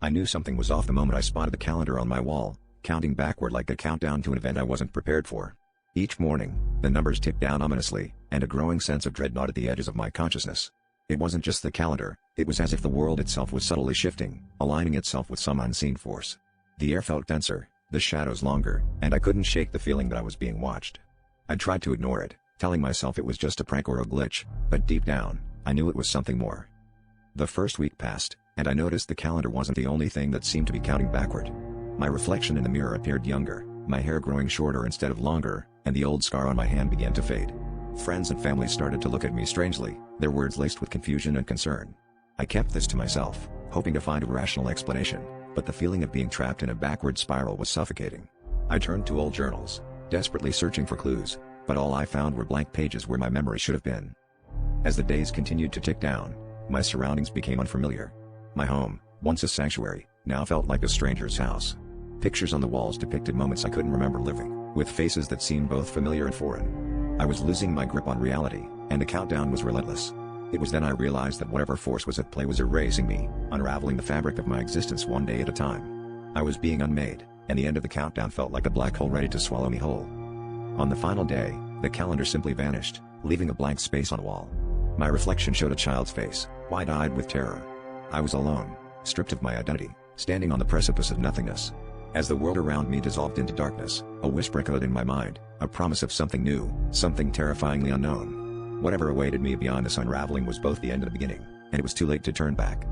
I knew something was off the moment I spotted the calendar on my wall, counting backward like a countdown to an event I wasn't prepared for. Each morning, the numbers ticked down ominously, and a growing sense of dread gnawed at the edges of my consciousness. It wasn't just the calendar, it was as if the world itself was subtly shifting, aligning itself with some unseen force. The air felt denser, the shadows longer, and I couldn't shake the feeling that I was being watched. I tried to ignore it, telling myself it was just a prank or a glitch, but deep down, I knew it was something more. The first week passed, and I noticed the calendar wasn't the only thing that seemed to be counting backward. My reflection in the mirror appeared younger, my hair growing shorter instead of longer, and the old scar on my hand began to fade. Friends and family started to look at me strangely, their words laced with confusion and concern. I kept this to myself, hoping to find a rational explanation, but the feeling of being trapped in a backward spiral was suffocating. I turned to old journals, desperately searching for clues, but all I found were blank pages where my memory should have been. As the days continued to tick down, my surroundings became unfamiliar. My home, once a sanctuary, now felt like a stranger's house. Pictures on the walls depicted moments I couldn't remember living, with faces that seemed both familiar and foreign. I was losing my grip on reality, and the countdown was relentless. It was then I realized that whatever force was at play was erasing me, unraveling the fabric of my existence one day at a time. I was being unmade, and the end of the countdown felt like a black hole ready to swallow me whole. On the final day, the calendar simply vanished, leaving a blank space on the wall. My reflection showed a child's face, wide-eyed with terror. I was alone, stripped of my identity, standing on the precipice of nothingness. As the world around me dissolved into darkness, a whisper echoed in my mind, a promise of something new, something terrifyingly unknown. Whatever awaited me beyond this unraveling was both the end and the beginning, and it was too late to turn back.